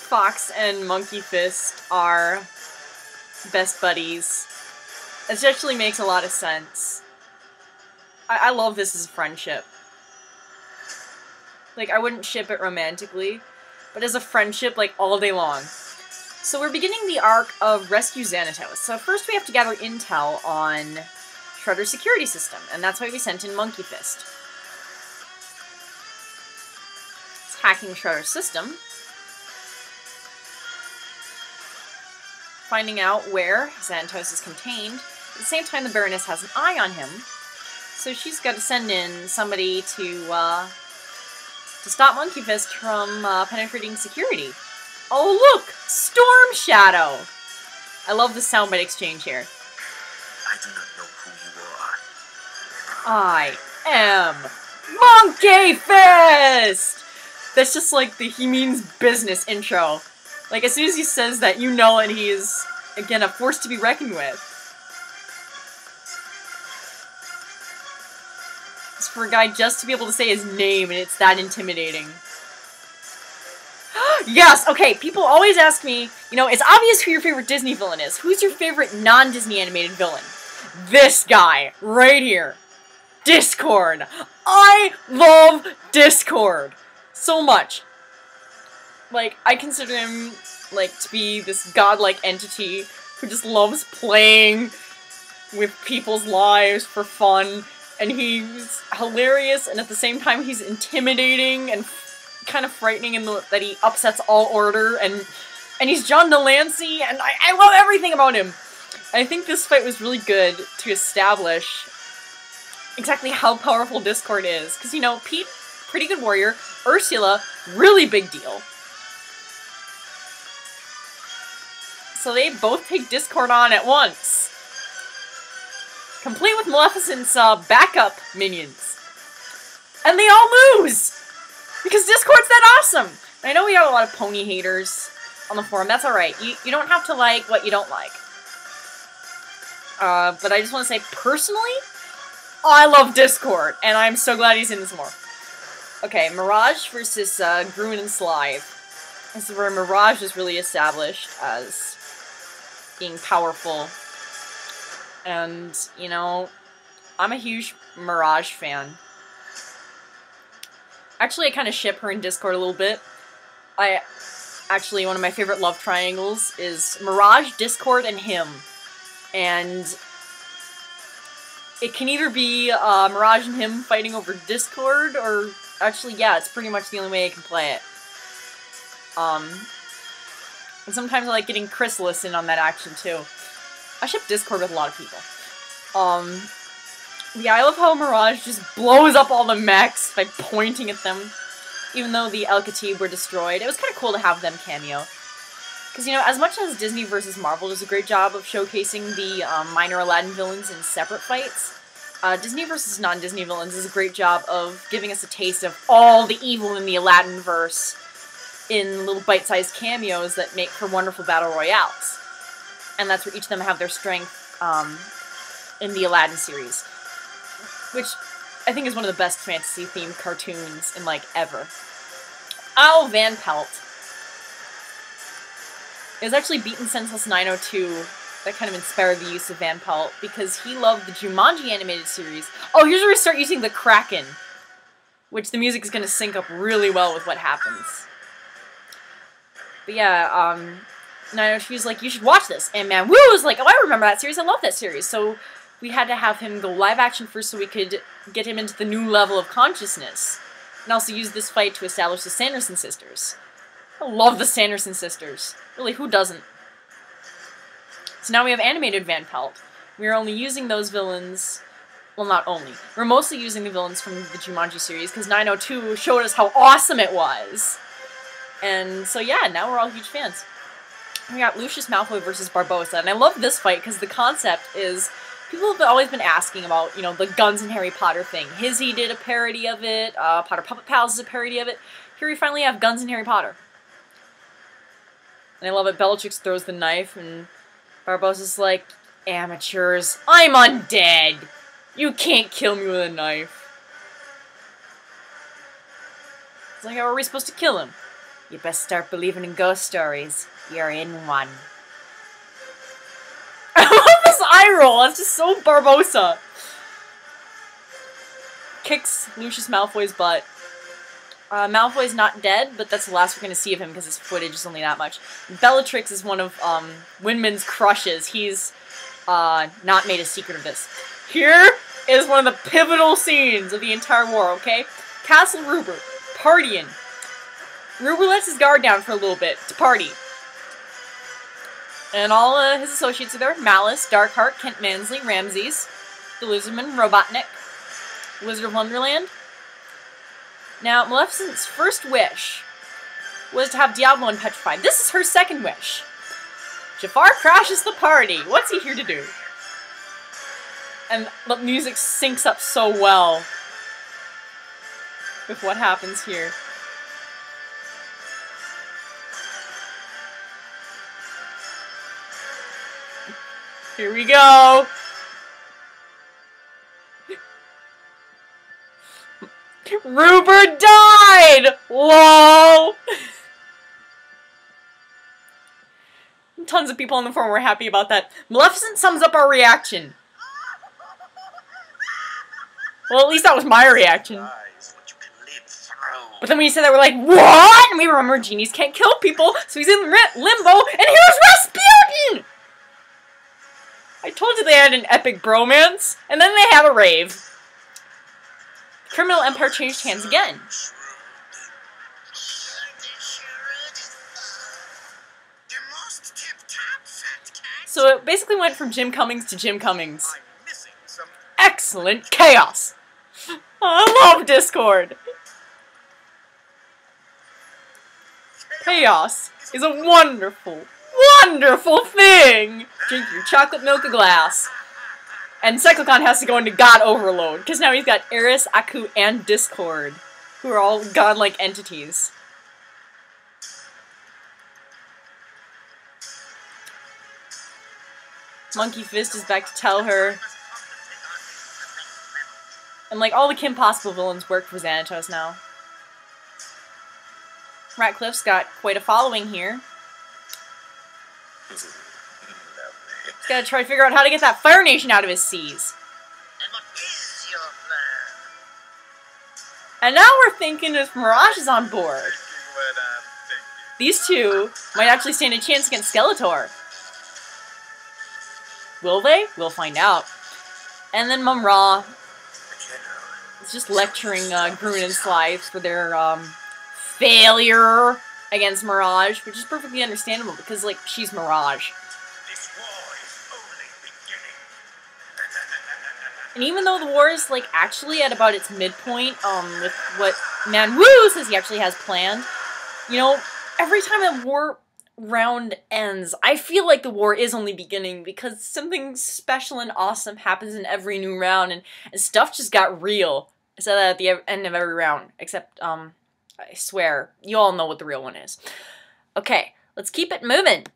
Fox and Monkey Fist are best buddies. It actually makes a lot of sense. I love this as a friendship. Like, I wouldn't ship it romantically, but as a friendship, like, all day long. So we're beginning the arc of Rescue Xanatos. So first we have to gather intel on Shredder's security system, and that's why we sent in Monkey Fist. It's hacking Shredder's system. Finding out where Xanatos is contained. At the same time, the Baroness has an eye on him. So she's got to send in somebody to stop Monkey Fist from penetrating security. Oh look! Storm Shadow! I love the soundbite exchange here. I do not know who you are. I am Monkey Fist! That's just like the he means business intro. Like, as soon as he says that, you know that he is, again, a force to be reckoned with. It's for a guy just to be able to say his name, and it's that intimidating. Yes! Okay, people always ask me, you know, it's obvious who your favorite Disney villain is. Who's your favorite non-Disney animated villain? This guy, right here. Discord! I love Discord! So much. Like, I consider him, like, to be this godlike entity who just loves playing with people's lives for fun, and he's hilarious, and at the same time he's intimidating and kind of frightening in that he upsets all order, and he's John Delancey, and I love everything about him! I think this fight was really good to establish exactly how powerful Discord is, because, you know, Pete, pretty good warrior, Ursula, really big deal. So they both take Discord on at once. Complete with Maleficent's backup minions. And they all lose! Because Discord's that awesome! I know we have a lot of pony haters on the forum, that's alright. You don't have to like what you don't like. But I just want to say, personally, I love Discord, and I'm so glad he's in this more. Okay, Mirage versus Gruen and Slive. This is where Mirage is really established as being powerful. And, you know, I'm a huge Mirage fan. Actually, I kind of ship her in Discord a little bit. Actually, one of my favorite love triangles is Mirage, Discord, and him. And it can either be Mirage and him fighting over Discord, or actually, yeah, it's pretty much the only way I can play it. And sometimes I like getting Chrysalis in on that action, too. I ship Discord with a lot of people. Yeah, I love how Mirage just blows up all the mechs by pointing at them. Even though the El Khatib were destroyed, it was kind of cool to have them cameo. Because, you know, as much as Disney vs. Marvel does a great job of showcasing the minor Aladdin villains in separate fights, Disney vs. non-Disney villains does a great job of giving us a taste of all the evil in the Aladdin-verse in little bite-sized cameos that make for wonderful battle royales. And that's where each of them have their strength in the Aladdin series. Which I think is one of the best fantasy-themed cartoons in, like, ever. Oh, Van Pelt. It was actually Beaten Senseless 902 that kind of inspired the use of Van Pelt, because he loved the Jumanji animated series. Oh, here's where we start using the Kraken, which the music is going to sync up really well with what happens. But yeah, 902 was like, you should watch this. And man, Woo was like, oh, I remember that series, I love that series. So we had to have him go live action first so we could get him into the new level of consciousness. And also use this fight to establish the Sanderson sisters. I love the Sanderson sisters. Really, who doesn't? So now we have animated Van Pelt. We are only using those villains... Well, not only. We're mostly using the villains from the Jumanji series, because 902 showed us how awesome it was. And so yeah, now we're all huge fans. We got Lucius Malfoy versus Barbosa, and I love this fight because the concept is... People have always been asking about, you know, the Guns and Harry Potter thing. Hizzy did a parody of it, Potter Puppet Pals is a parody of it. Here we finally have Guns and Harry Potter. And I love it, Bellatrix throws the knife, and Barbosa's like, amateurs, I'm undead! You can't kill me with a knife. It's like, how are we supposed to kill him? You best start believing in ghost stories. You're in one. I love this eye roll. That's just so Barbosa. Kicks Lucius Malfoy's butt. Malfoy's not dead, but that's the last we're going to see of him because his footage is only that much. Bellatrix is one of Windman's crushes. He's not made a secret of this. Here is one of the pivotal scenes of the entire war, okay? Castle Ruber, partying. Ruber lets his guard down for a little bit to party. And all his associates are there. Malice, Darkheart, Kent Mansley, Ramses, the Lizardman, Robotnik, Wizard of Wonderland. Now, Maleficent's first wish was to have Diablo unpetrified. This is her second wish. Jafar crashes the party. What's he here to do? And the music syncs up so well with what happens here. Here we go! Ruber died! LOL! Tons of people on the forum were happy about that. Maleficent sums up our reaction. Well, at least that was my reaction. But then when you said that, we're like, what? And we remember genies can't kill people, so he's in limbo, and here's Rasputin! I told you they had an epic bromance, and then they have a rave. The criminal empire changed hands again. So it basically went from Jim Cummings to Jim Cummings. Excellent chaos! Oh, I love Discord! Chaos is a wonderful, wonderful thing! Drink your chocolate milk a glass. And Cyclocon has to go into God Overload, because now he's got Eris, Aku, and Discord, who are all godlike entities. Monkey Fist is back to tell her. And like all the Kim Possible villains work for Xanatos now. Ratcliffe's got quite a following here. He's gotta try to figure out how to get that Fire Nation out of his seas. And what is your plan? And now we're thinking if Mirage is on board, these two might actually stand a chance against Skeletor. Will they? We'll find out. And then Mum Ra is just lecturing Grun and Slythe for their failure against Mirage, which is perfectly understandable because, like, she's Mirage. This war is only beginning. And even though the war is, like, actually at about its midpoint, with what Man Wu says he actually has planned, you know, every time a war round ends, I feel like the war is only beginning because something special and awesome happens in every new round, and stuff just got real. I said that at the end of every round, except, I swear, you all know what the real one is. Okay, let's keep it moving.